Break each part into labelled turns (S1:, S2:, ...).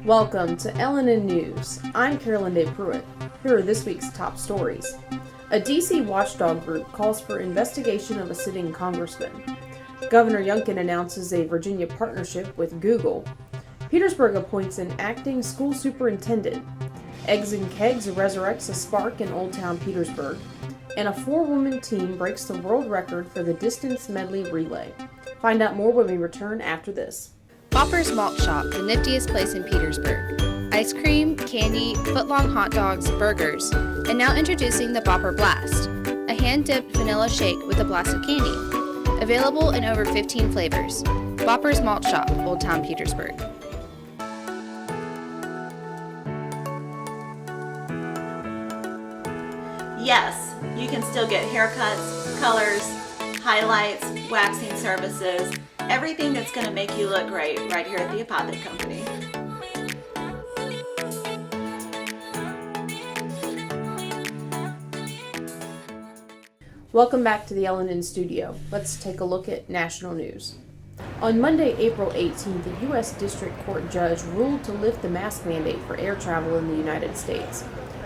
S1: Welcome to LNN News. I'm Carolyn Day Pruitt. Here are this week's top stories. A D.C. watchdog group calls for investigation of a sitting congressman. Governor Youngkin announces a Virginia partnership with Google. Petersburg appoints an acting school superintendent. Eggs and Kegs resurrects a spark in Old Town Petersburg. And a 4-woman team breaks the world record for the distance medley relay. Find out more when we return after this.
S2: Bopper's Malt Shop, the niftiest place in Petersburg. Ice cream, candy, footlong hot dogs, burgers, and now introducing the Bopper Blast, a hand-dipped vanilla shake with a blast of candy. Available in over 15 flavors. Bopper's Malt Shop, Old Town Petersburg.
S3: Yes, you can still get haircuts, colors, highlights, waxing services, everything that's going to make you look great right here at the Apothic Company.
S1: Welcome back to the LNN studio. Let's take a look at national news. On Monday, April 18th, a U.S. District Court judge ruled to lift the mask mandate for air travel in the United States.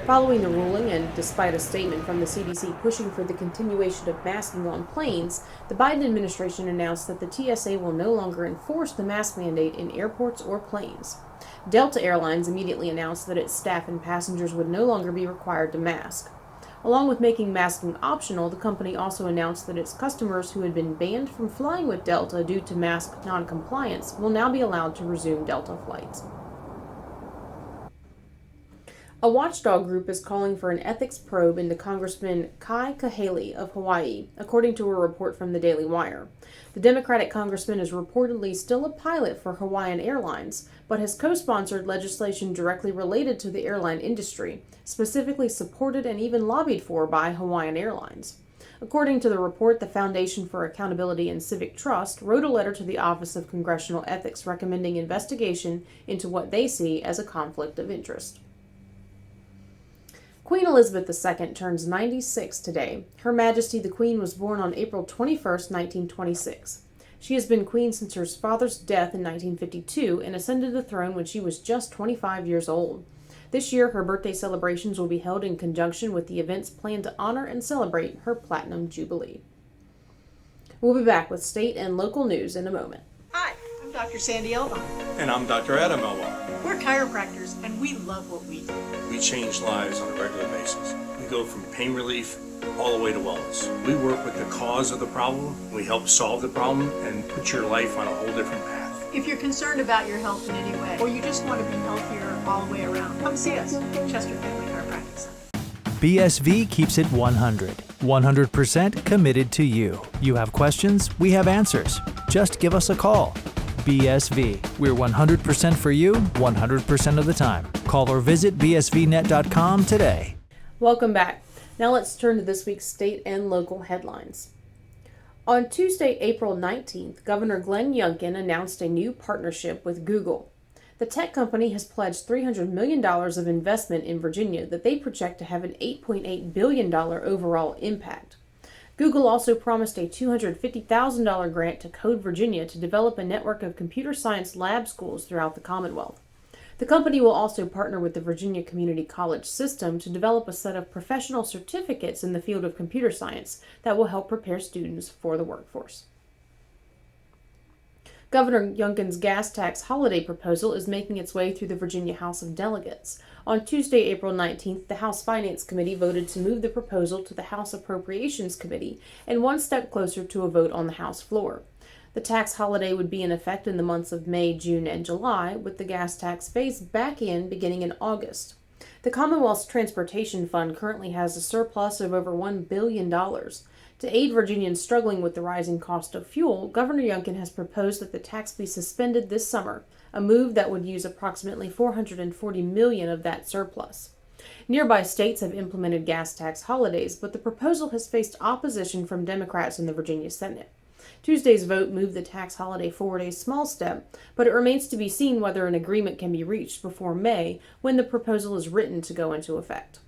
S1: Following the ruling, and despite a statement from the CDC pushing for the continuation of masking on planes, the Biden administration announced that the TSA will no longer enforce the mask mandate in airports or planes. Delta Airlines immediately announced that its staff and passengers would no longer be required to mask. Along with making masking optional, the company also announced that its customers who had been banned from flying with Delta due to mask non-compliance will now be allowed to resume Delta flights. A watchdog group is calling for an ethics probe into Congressman Kai Kahale of Hawaii, according to a report from the Daily Wire. The Democratic congressman is reportedly still a pilot for Hawaiian Airlines, but has co-sponsored legislation directly related to the airline industry, specifically supported and even lobbied for by Hawaiian Airlines. According to the report, the Foundation for Accountability and Civic Trust wrote a letter to the Office of Congressional Ethics recommending investigation into what they see as a conflict of interest. Queen Elizabeth II turns 96 today. Her Majesty the Queen was born on April 21, 1926. She has been queen since her father's death in 1952 and ascended the throne when she was just 25 years old. This year, her birthday celebrations will be held in conjunction with the events planned to honor and celebrate her Platinum Jubilee. We'll be back with state and local news in a moment.
S4: Hi, I'm Dr. Sandy Elba.
S5: And I'm Dr. Adam Elba.
S4: We're chiropractors and we love what we do.
S5: We change lives on a regular basis. We go from pain relief all the way to wellness. We work with the cause of the problem, we help solve the problem, and put your life on a whole different path.
S4: If you're concerned about your health in any way, or you just want to be healthier all the way around, come see us, Chester Family Chiropractic Center.
S6: BSV keeps it 100% committed to you. You have questions, we have answers. Just give us a call. BSV. We're 100% for you, 100% of the time. Call or visit bsvnet.com today.
S1: Welcome back. Now let's turn to this week's state and local headlines. On Tuesday, April 19th, Governor Glenn Youngkin announced a new partnership with Google. The tech company has pledged $300 million of investment in Virginia that they project to have an $8.8 billion overall impact. Google also promised a $250,000 grant to Code Virginia to develop a network of computer science lab schools throughout the Commonwealth. The company will also partner with the Virginia Community College system to develop a set of professional certificates in the field of computer science that will help prepare students for the workforce. Governor Youngkin's gas tax holiday proposal is making its way through the Virginia House of Delegates. On Tuesday, April 19th, the House Finance Committee voted to move the proposal to the House Appropriations Committee and one step closer to a vote on the House floor. The tax holiday would be in effect in the months of May, June, and July, with the gas tax phased back in beginning in August. The Commonwealth's Transportation Fund currently has a surplus of over $1 billion. To aid Virginians struggling with the rising cost of fuel, Governor Youngkin has proposed that the tax be suspended this summer, a move that would use approximately $440 million of that surplus. Nearby states have implemented gas tax holidays, but the proposal has faced opposition from Democrats in the Virginia Senate. Tuesday's vote moved the tax holiday forward a small step, but it remains to be seen whether an agreement can be reached before May, when the proposal is written to go into effect.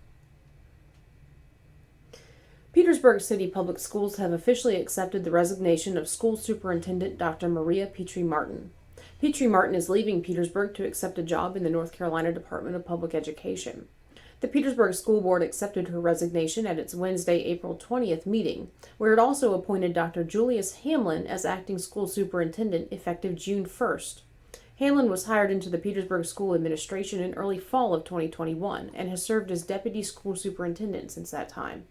S1: Petersburg City Public Schools have officially accepted the resignation of School Superintendent Dr. Maria Petrie Martin. Petrie Martin is leaving Petersburg to accept a job in the North Carolina Department of Public Education. The Petersburg School Board accepted her resignation at its Wednesday, April 20th meeting, where it also appointed Dr. Julius Hamlin as acting school superintendent effective June 1st. Hamlin was hired into the Petersburg School Administration in early fall of 2021 and has served as deputy school superintendent since that time.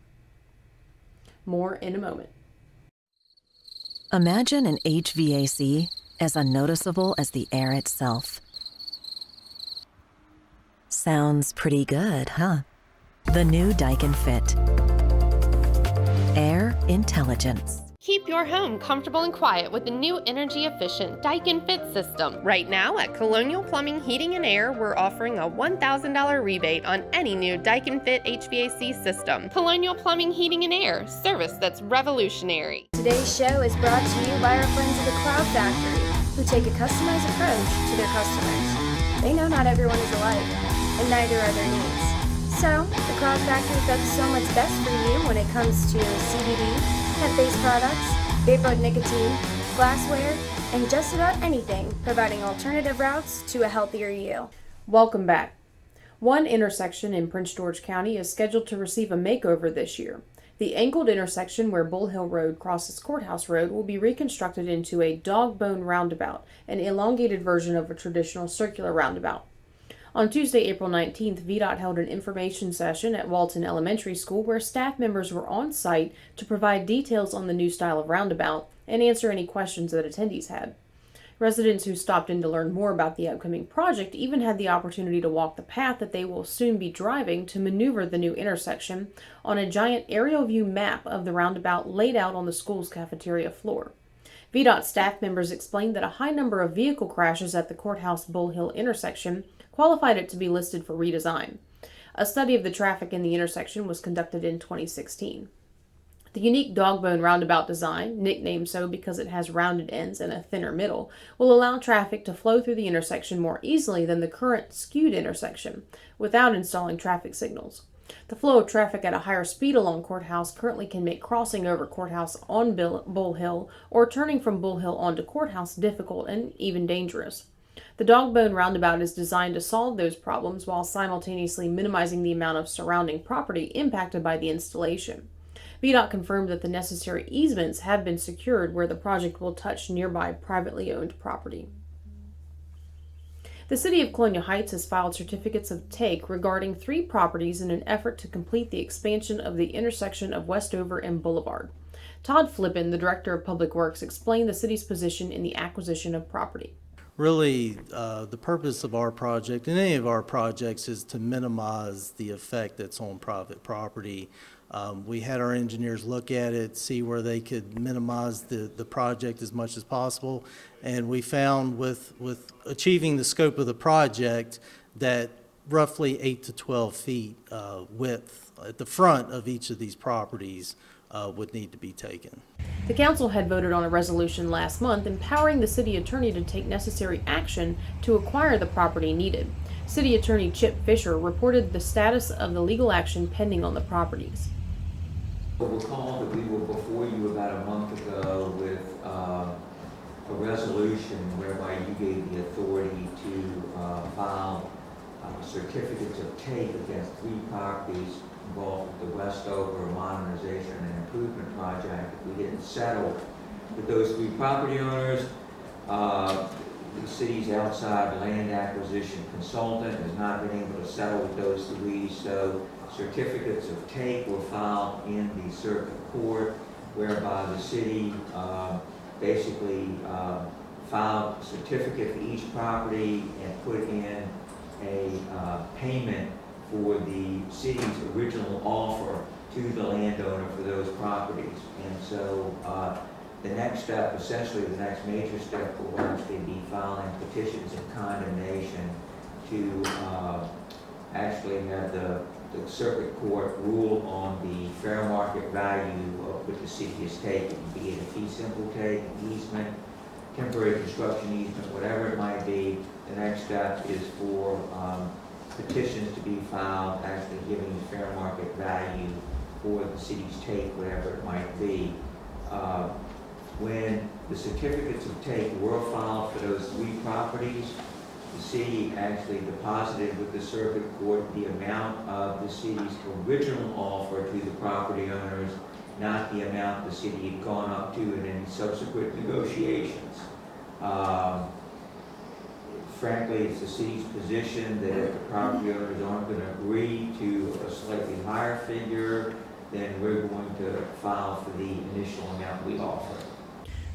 S1: More in a moment.
S7: Imagine an HVAC as unnoticeable as the air itself. Sounds pretty good, huh? The new Daikin Fit. Air intelligence.
S8: Keep your home comfortable and quiet with the new energy-efficient Daikin Fit system. Right now at Colonial Plumbing, Heating and Air, we're offering a $1,000 rebate on any new Daikin Fit HVAC system. Colonial Plumbing, Heating and Air, service that's revolutionary.
S9: Today's show is brought to you by our friends at the Cloud Factory, who take a customized approach to their customers. They know not everyone is alike, and neither are their needs. So, the Cloud Factory does so much best for you when it comes to CBD, plant-based products, vapor nicotine, glassware, and just about anything, providing alternative routes to a healthier you.
S1: Welcome back. One intersection in Prince George County is scheduled to receive a makeover this year. The angled intersection where Bull Hill Road crosses Courthouse Road will be reconstructed into a dog bone roundabout, an elongated version of a traditional circular roundabout. On Tuesday, April 19th, VDOT held an information session at Walton Elementary School where staff members were on site to provide details on the new style of roundabout and answer any questions that attendees had. Residents who stopped in to learn more about the upcoming project even had the opportunity to walk the path that they will soon be driving to maneuver the new intersection on a giant aerial view map of the roundabout laid out on the school's cafeteria floor. VDOT staff members explained that a high number of vehicle crashes at the Courthouse Bull Hill intersection qualified it to be listed for redesign. A study of the traffic in the intersection was conducted in 2016. The unique dogbone roundabout design, nicknamed so because it has rounded ends and a thinner middle, will allow traffic to flow through the intersection more easily than the current skewed intersection, without installing traffic signals. The flow of traffic at a higher speed along Courthouse currently can make crossing over Courthouse on Bull Hill or turning from Bull Hill onto Courthouse difficult and even dangerous. The dogbone roundabout is designed to solve those problems while simultaneously minimizing the amount of surrounding property impacted by the installation. VDOT confirmed that the necessary easements have been secured where the project will touch nearby privately owned property. The City of Colonial Heights has filed certificates of take regarding 3 properties in an effort to complete the expansion of the intersection of Westover and Boulevard. Todd Flippen, the Director of Public Works, explained the city's position in the acquisition of property.
S10: Really, the purpose of our project and any of our projects is to minimize the effect that's on private property. We had our engineers look at it, see where they could minimize the project as much as possible, and we found with achieving the scope of the project that roughly 8 to 12 feet width at the front of each of these properties would need to be taken.
S1: The council had voted on a resolution last month empowering the city attorney to take necessary action to acquire the property needed. City Attorney Chip Fisher reported the status of the legal action pending on the properties.
S11: Recall that we were before you about a month ago with a resolution whereby you gave the authority to file certificates of take against 3 properties involved with the Westover modernization and improvement project. We didn't settle with those 3 property owners. The city's outside land acquisition consultant has not been able to settle with those 3, so certificates of take were filed in the circuit court, whereby the city basically filed a certificate for each property and put in a payment for the city's original offer to the landowner for those properties. And so the next step, essentially the next major step, will actually be filing petitions of condemnation to actually have the circuit court rule on the fair market value of what the city has taken, be it a fee simple take, an easement, temporary construction easement, whatever it might be. The next step is for petitions to be filed actually giving the fair market value for the city's take, whatever it might be. When The certificates of take were filed for those 3 properties. The city actually deposited with the circuit court the amount of the city's original offer to the property owners, not the amount the city had gone up to in any subsequent negotiations. Frankly, it's the city's position that if the property owners aren't going to agree to a slightly higher figure, then we're going to file for the initial amount we offer.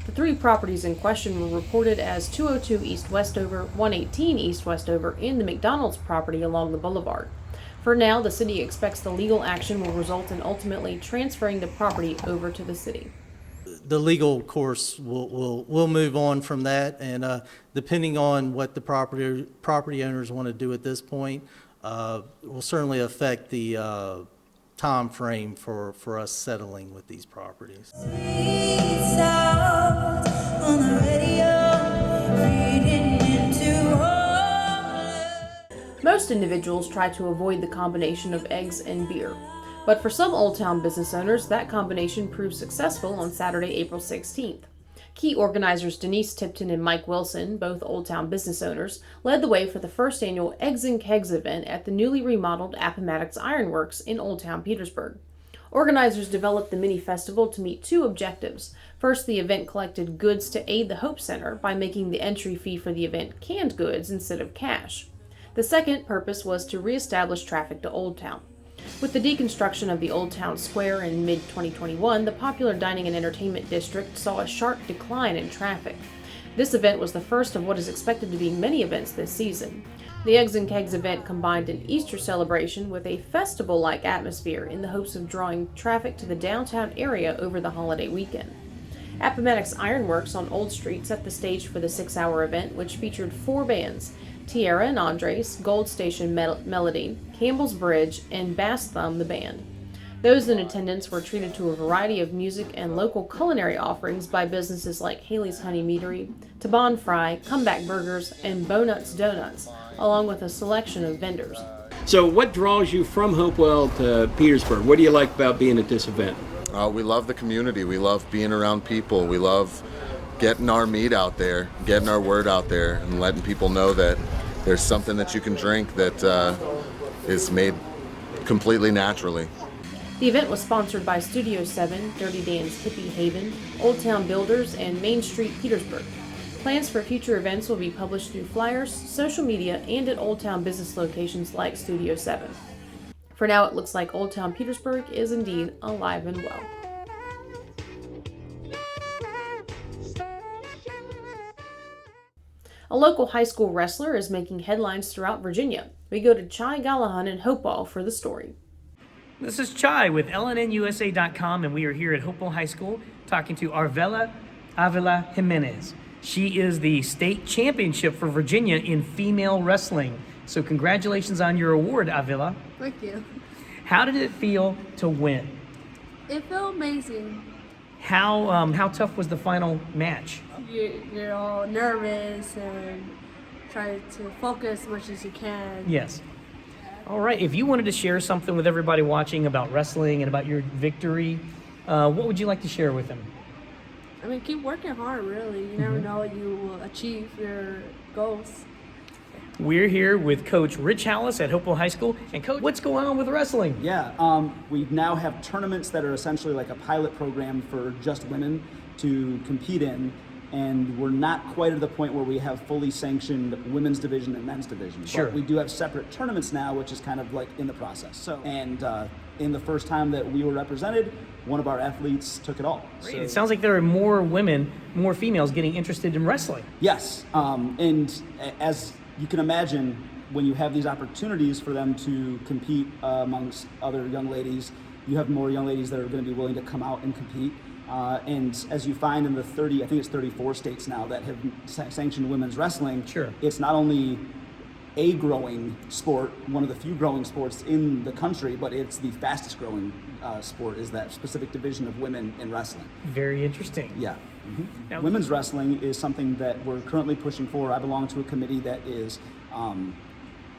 S1: The 3 properties in question were reported as 202 East Westover, 118 East Westover, and the McDonald's property along the boulevard. For now, the city expects the legal action will result in ultimately transferring the property over to the city.
S10: The legal course will move on from that, and depending on what the property owners want to do at this point, will certainly affect the time frame for us settling with these properties.
S1: Most individuals try to avoid the combination of eggs and beer. But for some Old Town business owners, that combination proved successful on Saturday, April 16th. Key organizers Denise Tipton and Mike Wilson, both Old Town business owners, led the way for the first annual Eggs and Kegs event at the newly remodeled Appomattox Ironworks in Old Town Petersburg. Organizers developed the mini festival to meet 2 objectives. First, the event collected goods to aid the Hope Center by making the entry fee for the event canned goods instead of cash. The second purpose was to reestablish traffic to Old Town. With the deconstruction of the Old Town Square in mid-2021, the popular dining and entertainment district saw a sharp decline in traffic. This event was the first of what is expected to be many events this season. The Eggs and Kegs event combined an Easter celebration with a festival-like atmosphere in the hopes of drawing traffic to the downtown area over the holiday weekend. Appomattox Ironworks on Old Street set the stage for the 6-hour event, which featured 4 bands: Tierra and Andres, Gold Station Melody, Campbell's Bridge, and Bass Thumb the Band. Those in attendance were treated to a variety of music and local culinary offerings by businesses like Haley's Honey Meadery, Taban Fry, Comeback Burgers, and Bonuts Donuts, along with a selection of vendors.
S12: So what draws you from Hopewell to Petersburg? What do you like about being at this event?
S13: We love the community. We love being around people. We love getting our meat out there, getting our word out there, and letting people know that there's something that you can drink that is made completely naturally.
S1: The event was sponsored by Studio 7, Dirty Dan's Hippie Haven, Old Town Builders, and Main Street Petersburg. Plans for future events will be published through flyers, social media, and at Old Town business locations like Studio 7. For now, it looks like Old Town Petersburg is indeed alive and well. A local high school wrestler is making headlines throughout Virginia. We go to Chai Gallahan in Hopewell for the story.
S14: This is Chai with LNNnews04212022, and we are here at Hopewell High School talking to Arvela Avila Jimenez. She is the state championship for Virginia in female wrestling. So congratulations on your award, Avila.
S15: Thank you.
S14: How did it feel to win?
S15: It felt amazing.
S14: How tough was the final match?
S15: You're all nervous and try to focus as much as you can.
S14: Yes. All right, if you wanted to share something with everybody watching about wrestling and about your victory, what would you like to share with them?
S15: I mean, keep working hard, really. You never know you will achieve your goals.
S14: We're here with Coach Rich Hallis at Hopewell High School. And Coach, what's going on with wrestling?
S16: Yeah, we now have tournaments that are essentially like a pilot program for just women to compete in. And we're not quite at the point where we have fully sanctioned women's division and men's division.
S14: Sure.
S16: But we do have separate tournaments now, which is kind of like in the process. So, and in the first time that we were represented, one of our athletes took it all.
S14: Great.
S16: So,
S14: it sounds like there are more women, more females getting interested in wrestling.
S16: yes, and as you can imagine, when you have these opportunities for them to compete amongst other young ladies, you have more young ladies that are going to be willing to come out and compete. And as you find in the 34 states now that have sanctioned women's wrestling,
S14: sure,
S16: it's not only a growing sport, one of the few growing sports in the country, but it's the fastest growing sport is that specific division of women in wrestling.
S14: Very interesting.
S16: Yeah. Now, women's wrestling is something that we're currently pushing for. I belong to a committee that is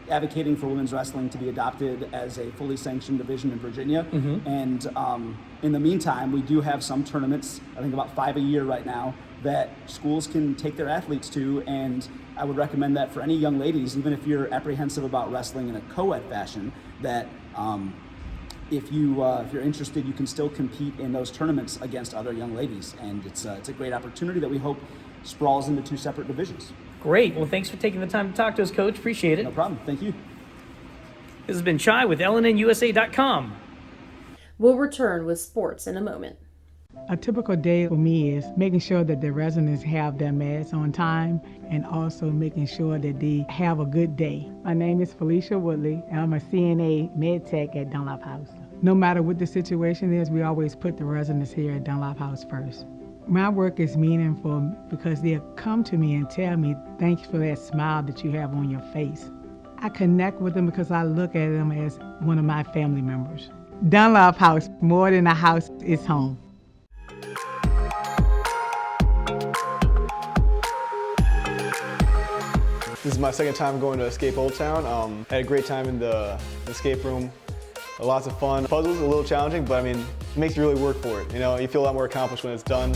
S16: advocating for women's wrestling to be adopted as a fully sanctioned division in Virginia. And in the meantime, we do have some tournaments, I think about 5 a year right now, that schools can take their athletes to, and I would recommend that for any young ladies, even if you're apprehensive about wrestling in a co-ed fashion, that if you're interested, you can still compete in those tournaments against other young ladies, and it's a great opportunity that we hope sprawls into 2 separate divisions.
S14: Great. Well, thanks for taking the time to talk to us, Coach. Appreciate it.
S16: No problem. Thank you.
S14: This has been Chai with LNNusa.com.
S1: We'll return with sports in a moment.
S17: A typical day for me is making sure that the residents have their meds on time and also making sure that they have a good day. My name is Felicia Woodley, and I'm a CNA med tech at Dunlop House. No matter what the situation is, we always put the residents here at Dunlop House first. My work is meaningful because they'll come to me and tell me, thanks for that smile that you have on your face. I connect with them because I look at them as one of my family members. Dunlop House, more than a house, is home.
S18: This is my second time going to Escape Old Town. Had a great time in the escape room. Lots of fun. Puzzles a little challenging, but I mean, it makes you really work for it. You know, you feel a lot more accomplished when it's done.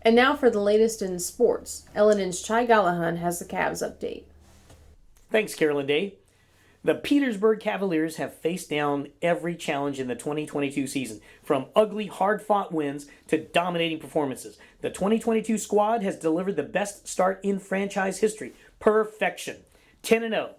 S1: And now for the latest in sports. LNN's Chai Gallahan has the Cavs update.
S14: Thanks, Carolyn Day. The Petersburg Cavaliers have faced down every challenge in the 2022 season, from ugly, hard-fought wins to dominating performances. The 2022 squad has delivered the best start in franchise history. Perfection. 10-0.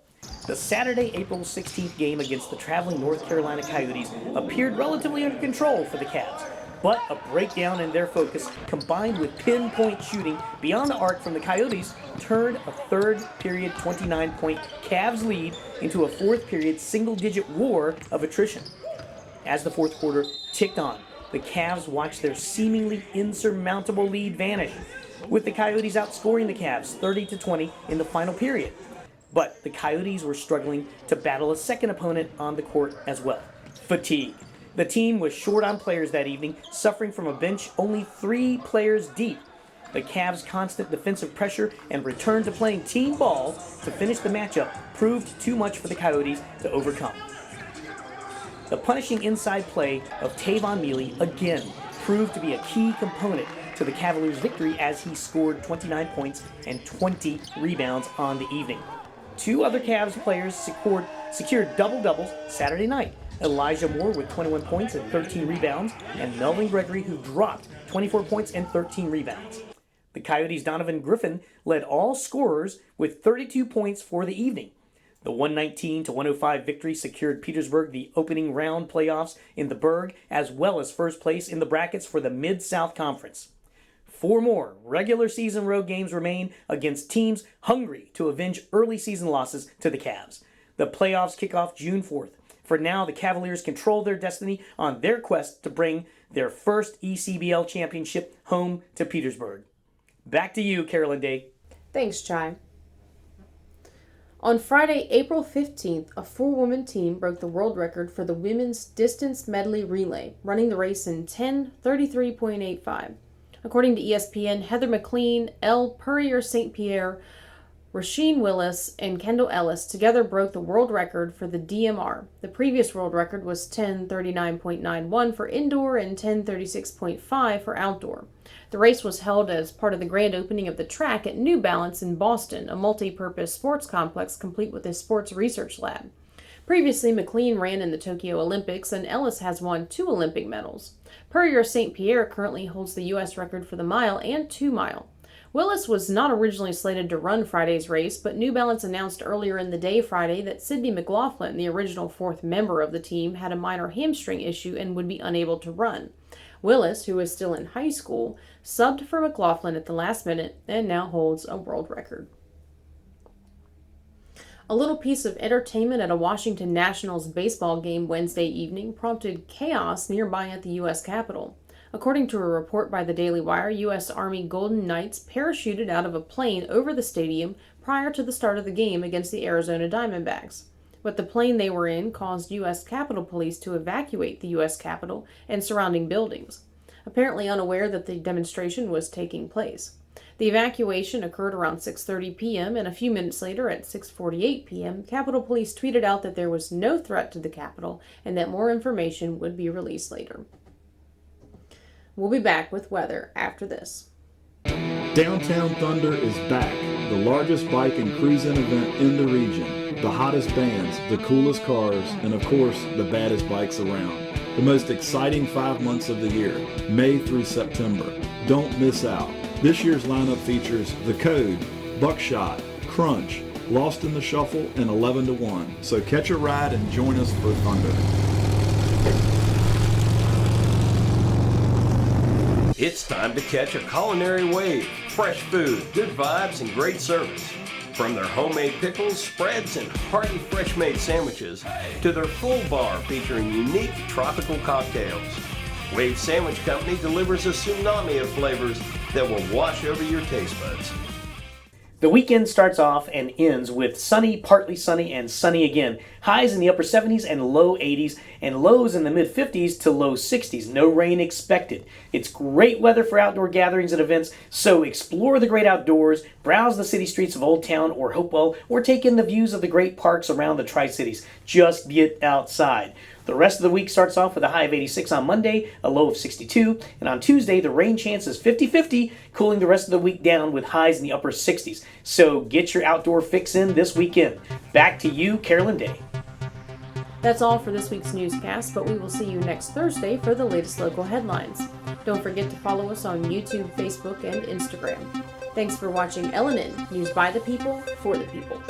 S14: The Saturday, April 16th game against the traveling North Carolina Coyotes appeared relatively under control for the Cavs. But a breakdown in their focus, combined with pinpoint shooting beyond the arc from the Coyotes, turned a third-period 29-point Cavs lead into a fourth-period single-digit war of attrition. As the fourth quarter ticked on, the Cavs watched their seemingly insurmountable lead vanish, with the Coyotes outscoring the Cavs 30-20 in the final period. But the Coyotes were struggling to battle a second opponent on the court as well: fatigue. The team was short on players that evening, suffering from a bench only 3 players deep. The Cavs' constant defensive pressure and return to playing team ball to finish the matchup proved too much for the Coyotes to overcome. The punishing inside play of Tavon Mealy again proved to be a key component to the Cavaliers' victory as he scored 29 points and 20 rebounds on the evening. 2 other Cavs players secured double-doubles Saturday night: Elijah Moore with 21 points and 13 rebounds, and Melvin Gregory, who dropped 24 points and 13 rebounds. The Coyotes' Donovan Griffin led all scorers with 32 points for the evening. The 119-105 victory secured Petersburg the opening round playoffs in the Berg, as well as first place in the brackets for the Mid-South Conference. 4 more regular season road games remain against teams hungry to avenge early season losses to the Cavs. The playoffs kick off June 4th. For now, the Cavaliers control their destiny on their quest to bring their first ECBL championship home to Petersburg. Back to you, Carolyn Day.
S1: Thanks, Chai. On Friday, April 15th, a 4-woman team broke the world record for the women's distance medley relay, running the race in 10:33.85. According to ESPN, Heather McLean, Elle Purrier-St. Pierre, Rasheen Willis, and Kendall Ellis together broke the world record for the DMR. The previous world record was 10:39.91 for indoor and 10:36.5 for outdoor. The race was held as part of the grand opening of the track at New Balance in Boston, a multi-purpose sports complex complete with a sports research lab. Previously, McLean ran in the Tokyo Olympics, and Ellis has won 2 Olympic medals. Purrier-St. Pierre currently holds the U.S. record for the mile and 2-mile. Willis was not originally slated to run Friday's race, but New Balance announced earlier in the day Friday that Sydney McLaughlin, the original 4th member of the team, had a minor hamstring issue and would be unable to run. Willis, who is still in high school, subbed for McLaughlin at the last minute and now holds a world record. A little piece of entertainment at a Washington Nationals baseball game Wednesday evening prompted chaos nearby at the U.S. Capitol. According to a report by the Daily Wire, U.S. Army Golden Knights parachuted out of a plane over the stadium prior to the start of the game against the Arizona Diamondbacks. What the plane they were in caused U.S. Capitol Police to evacuate the U.S. Capitol and surrounding buildings, apparently unaware that the demonstration was taking place. The evacuation occurred around 6:30 p.m., and a few minutes later at 6:48 p.m., Capitol Police tweeted out that there was no threat to the Capitol and that more information would be released later. We'll be back with weather after this.
S19: Downtown Thunder is back, the largest bike and cruising event in the region. The hottest bands, the coolest cars, and of course, the baddest bikes around. The most exciting 5 months of the year, May through September. Don't miss out. This year's lineup features The Code, Buckshot, Crunch, Lost in the Shuffle, and 11 to 1. So catch a ride and join us for Thunder.
S20: It's time to catch a culinary wave. Fresh food, good vibes, and great service. From their homemade pickles, spreads, and hearty fresh-made sandwiches, to their full bar featuring unique tropical cocktails. Wave Sandwich Company delivers a tsunami of flavors that will wash over your taste buds.
S14: The weekend starts off and ends with sunny, partly sunny, and sunny again. Highs in the upper 70s and low 80s, and lows in the mid 50s to low 60s. No rain expected. It's great weather for outdoor gatherings and events, so explore the great outdoors, browse the city streets of Old Town or Hopewell, or take in the views of the great parks around the Tri-Cities. Just get outside. The rest of the week starts off with a high of 86 on Monday, a low of 62, and on Tuesday the rain chance is 50-50, cooling the rest of the week down with highs in the upper 60s. So get your outdoor fix in this weekend. Back to you, Carolyn Day.
S1: That's all for this week's newscast, but we will see you next Thursday for the latest local headlines. Don't forget to follow us on YouTube, Facebook, and Instagram. Thanks for watching LNN, News by the People, for the People.